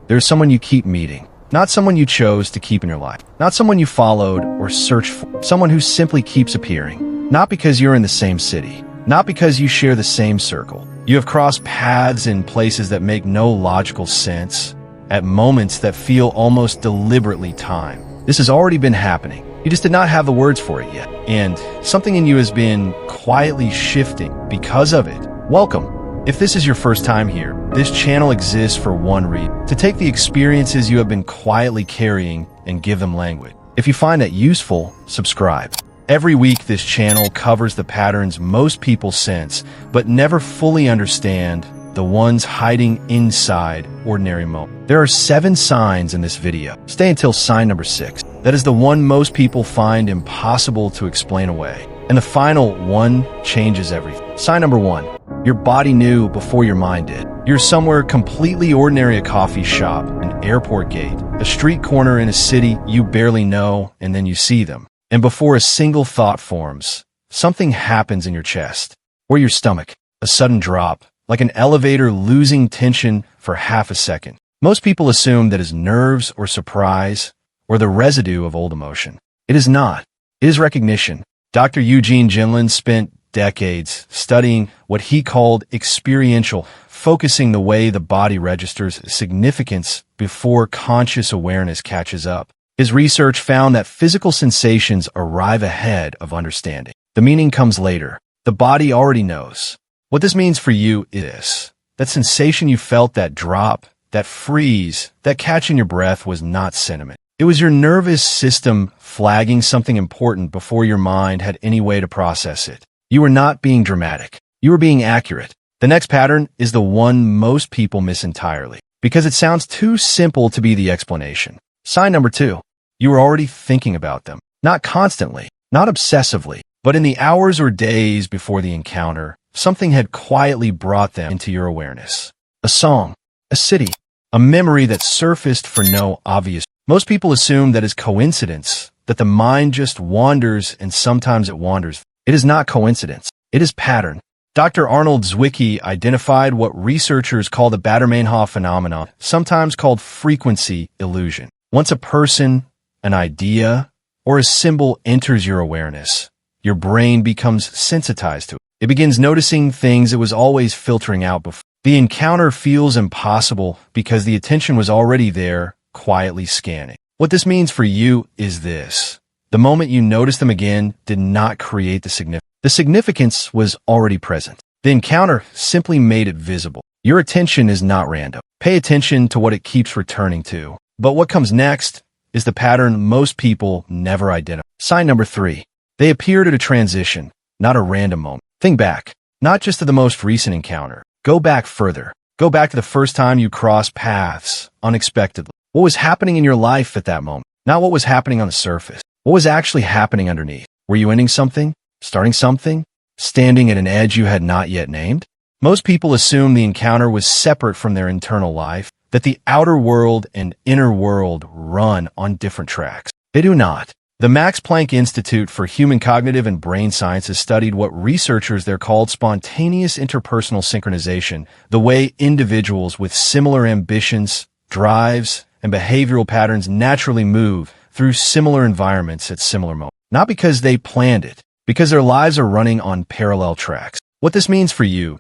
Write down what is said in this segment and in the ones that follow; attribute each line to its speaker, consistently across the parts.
Speaker 1: There's someone you keep meeting. Not someone you chose to keep in your life. Not someone you followed or searched for. Someone who simply keeps appearing. Not because you're in the same city. Not because you share the same circle. You have crossed paths in places that make no logical sense, at moments that feel almost deliberately timed. This has already been happening. You just did not have the words for it yet. And something in you has been quietly shifting because of it. Welcome. If this is your first time here, this channel exists for one reason: to take the experiences you have been quietly carrying and give them language. If you find that useful, subscribe. Every week, this channel covers the patterns most people sense, but never fully understand, the ones hiding inside ordinary moments. There are 7 signs in this video. Stay until sign number 6. That is the one most people find impossible to explain away. And the final one changes everything. Sign number 1. Your body knew before your mind did. You're somewhere completely ordinary: a coffee shop, an airport gate, a street corner in a city you barely know, and then you see them. And before a single thought forms, something happens in your chest or your stomach. A sudden drop, like an elevator losing tension for half a second. Most people assume that is nerves or surprise or the residue of old emotion. It is not. It is recognition. Dr. Eugene Ginlin spent decades studying what he called experiential, focusing the way the body registers significance before conscious awareness catches up. His research found that physical sensations arrive ahead of understanding. The meaning comes later. The body already knows. What this means for you is that sensation you felt, that drop, that freeze, that catch in your breath, was not sentiment. It was your nervous system flagging something important before your mind had any way to process it. You were not being dramatic. You were being accurate. The next pattern is the one most people miss entirely, because it sounds too simple to be the explanation. Sign number 2. You were already thinking about them. Not constantly, not obsessively, but in the hours or days before the encounter, something had quietly brought them into your awareness. A song, a city, a memory that surfaced for no obvious. Most people assume that is coincidence, that the mind just wanders, and sometimes it wanders. It is not coincidence. It is pattern. Dr. Arnold Zwicky identified what researchers call the Baader-Meinhof phenomenon, sometimes called frequency illusion. Once a person, an idea, or a symbol enters your awareness, your brain becomes sensitized to it. It begins noticing things it was always filtering out before. The encounter feels impossible because the attention was already there, quietly scanning. What this means for you is this: the moment you notice them again did not create the significance. The significance was already present. The encounter simply made it visible. Your attention is not random. Pay attention to what it keeps returning to. But what comes next is the pattern most people never identify. Sign number 3. They appeared at a transition, not a random moment. Think back, not just to the most recent encounter. Go back further. Go back to the first time you crossed paths unexpectedly. What was happening in your life at that moment? Not what was happening on the surface. What was actually happening underneath? Were you ending something? Starting something? Standing at an edge you had not yet named? Most people assume the encounter was separate from their internal life, that the outer world and inner world run on different tracks. They do not. The Max Planck Institute for Human Cognitive and Brain Sciences studied what researchers there called spontaneous interpersonal synchronization, the way individuals with similar ambitions, drives, and behavioral patterns naturally move through similar environments at similar moments. Not because they planned it, because their lives are running on parallel tracks. What this means for you,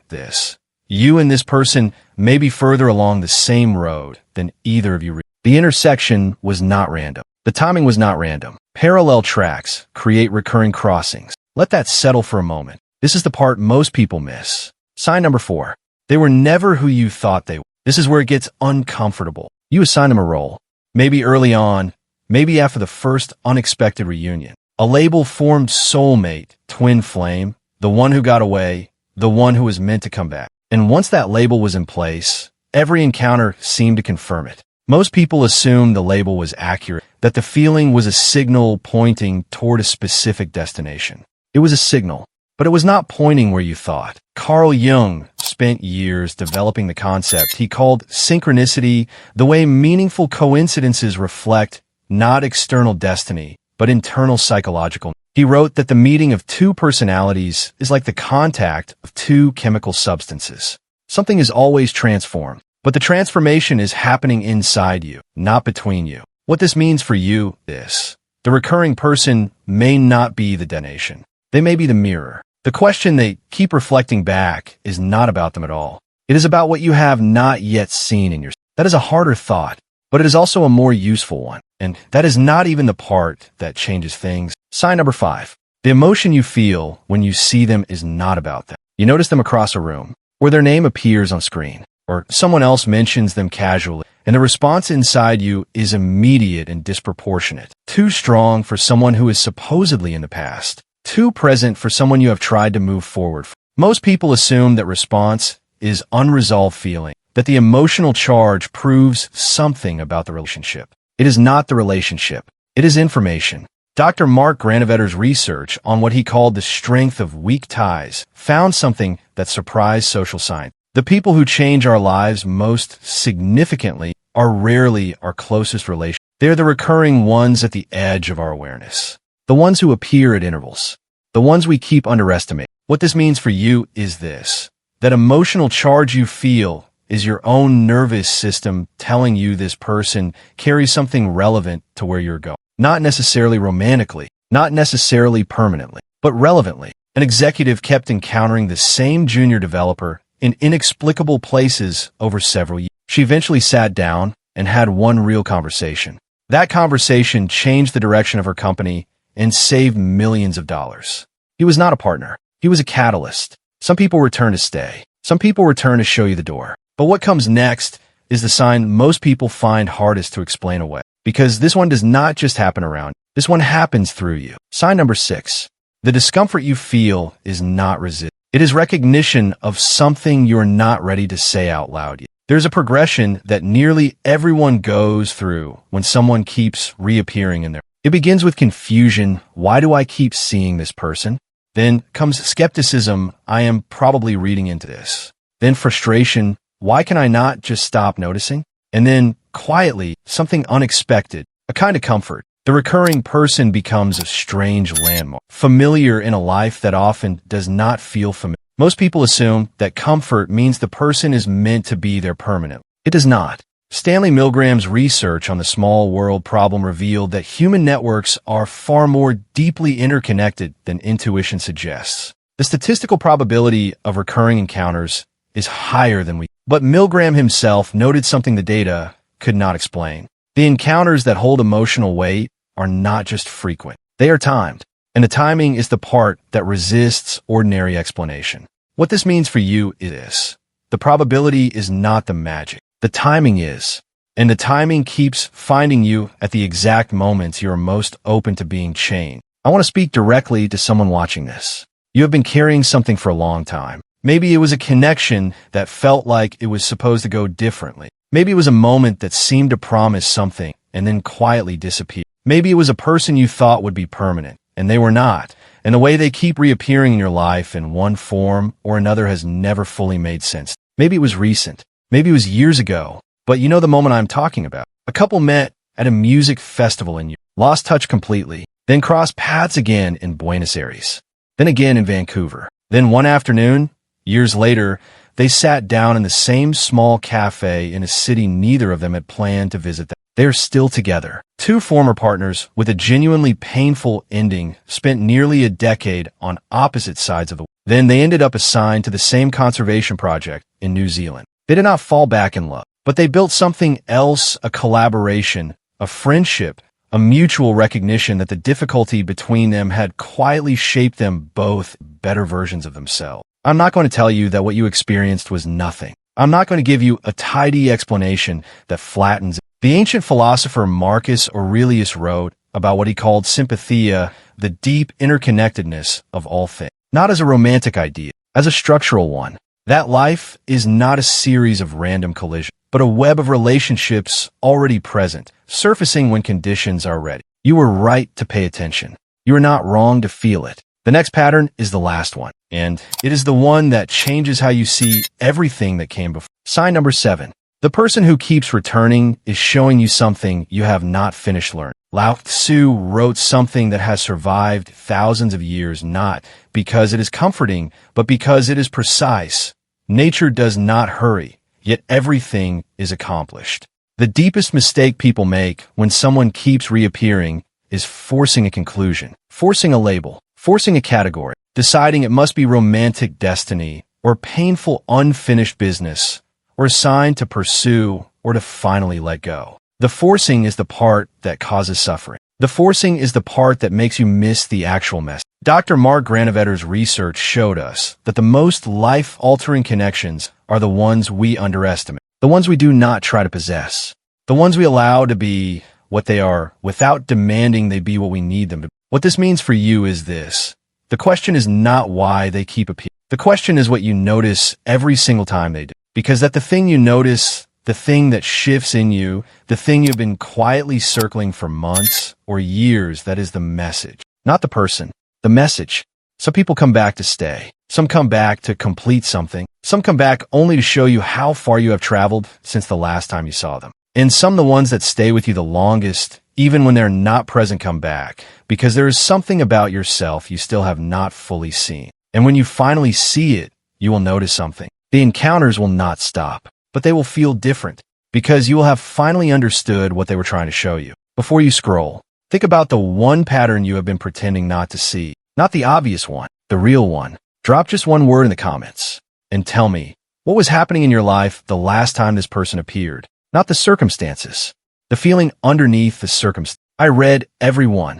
Speaker 1: you and this person may be further along the same road than either of you. The intersection was not random. The timing was not random. Parallel tracks create recurring crossings. Let that settle for a moment. This is the part most people miss. Sign number 4. They were never who you thought they were. This is where it gets uncomfortable. You assign them a role. Maybe early on, maybe after the first unexpected reunion. A label formed: soulmate, twin flame, the one who got away, the one who was meant to come back. And once that label was in place, every encounter seemed to confirm it. Most people assumed the label was accurate, that the feeling was a signal pointing toward a specific destination. It was a signal, but it was not pointing where you thought. Carl Jung spent years developing the concept he called synchronicity, the way meaningful coincidences reflect not external destiny, but internal psychological. He wrote that the meeting of two personalities is like the contact of two chemical substances. Something is always transformed. But the transformation is happening inside you, not between you. What this means for you is, the recurring person may not be the destination. They may be the mirror. The question they keep reflecting back is not about them at all. It is about what you have not yet seen in yourself. That is a harder thought, but it is also a more useful one. And that is not even the part that changes things. Sign number 5. The emotion you feel when you see them is not about them. You notice them across a room, or their name appears on screen, or someone else mentions them casually, and the response inside you is immediate and disproportionate. Too strong for someone who is supposedly in the past. Too present for someone you have tried to move forward. Most people assume that response is unresolved feeling, that the emotional charge proves something about the relationship. It is not the relationship. It is information. Dr. Mark Granovetter's research on what he called the strength of weak ties found something that surprised social science. The people who change our lives most significantly are rarely our closest relations. They're the recurring ones at the edge of our awareness. The ones who appear at intervals. The ones we keep underestimating. What this means for you is this: that emotional charge you feel is your own nervous system telling you this person carries something relevant to where you're going. Not necessarily romantically, not necessarily permanently, but relevantly. An executive kept encountering the same junior developer in inexplicable places over several years. She eventually sat down and had one real conversation. That conversation changed the direction of her company and saved millions of dollars. He was not a partner. He was a catalyst. Some people return to stay. Some people return to show you the door. But what comes next is the sign most people find hardest to explain away. Because this one does not just happen around you. This one happens through you. Sign number 6. The discomfort you feel is not resistance. It is recognition of something you're not ready to say out loud yet. There's a progression that nearly everyone goes through when someone keeps reappearing in there. It begins with confusion. Why do I keep seeing this person? Then comes skepticism. I am probably reading into this. Then frustration. Why can I not just stop noticing? And then, quietly, something unexpected, a kind of comfort. The recurring person becomes a strange landmark, familiar in a life that often does not feel familiar. Most people assume that comfort means the person is meant to be there permanently. It does not. Stanley Milgram's research on the small world problem revealed that human networks are far more deeply interconnected than intuition suggests. The statistical probability of recurring encounters is higher than we. But Milgram himself noted something the data could not explain. The encounters that hold emotional weight are not just frequent. They are timed. And the timing is the part that resists ordinary explanation. What this means for you is this: the probability is not the magic. The timing is. And the timing keeps finding you at the exact moments you are most open to being changed. I want to speak directly to someone watching this. You have been carrying something for a long time. Maybe it was a connection that felt like it was supposed to go differently. Maybe it was a moment that seemed to promise something and then quietly disappeared. Maybe it was a person you thought would be permanent, and they were not. And the way they keep reappearing in your life in one form or another has never fully made sense. Maybe it was recent. Maybe it was years ago. But you know the moment I'm talking about. A couple met at a music festival in Europe, lost touch completely, then crossed paths again in Buenos Aires, then again in Vancouver. Then one afternoon, years later, they sat down in the same small cafe in a city neither of them had planned to visit. They are still together. Two former partners with a genuinely painful ending spent nearly a decade on opposite sides of the world. Then they ended up assigned to the same conservation project in New Zealand. They did not fall back in love, but they built something else: a collaboration, a friendship, a mutual recognition that the difficulty between them had quietly shaped them both better versions of themselves. I'm not going to tell you that what you experienced was nothing. I'm not going to give you a tidy explanation that flattens it. The ancient philosopher Marcus Aurelius wrote about what he called sympathia, the deep interconnectedness of all things, not as a romantic idea, as a structural one. That life is not a series of random collisions, but a web of relationships already present, surfacing when conditions are ready. You were right to pay attention. You are not wrong to feel it. The next pattern is the last one, and it is the one that changes how you see everything that came before. Sign number 7. The person who keeps returning is showing you something you have not finished learning. Lao Tzu wrote something that has survived thousands of years, not because it is comforting, but because it is precise. Nature does not hurry, yet everything is accomplished. The deepest mistake people make when someone keeps reappearing is forcing a conclusion, forcing a label, forcing a category, deciding it must be romantic destiny or painful unfinished business or a sign to pursue or to finally let go. The forcing is the part that causes suffering. The forcing is the part that makes you miss the actual message. Dr. Mark Granovetter's research showed us that the most life-altering connections are the ones we underestimate, the ones we do not try to possess, the ones we allow to be what they are without demanding they be what we need them to be. What this means for you is this. The question is not why they keep appearing. The question is what you notice every single time they do. Because that the thing you notice, the thing that shifts in you, the thing you've been quietly circling for months or years, that is the message. Not the person, the message. Some people come back to stay. Some come back to complete something. Some come back only to show you how far you have traveled since the last time you saw them. And some, the ones that stay with you the longest, even when they're not present, come back because there is something about yourself you still have not fully seen. And when you finally see it, you will notice something. The encounters will not stop, but they will feel different because you will have finally understood what they were trying to show you. Before you scroll, think about the one pattern you have been pretending not to see, not the obvious one, the real one. Drop just one word in the comments and tell me what was happening in your life the last time this person appeared, not the circumstances, the feeling underneath the circumstance. I read every one.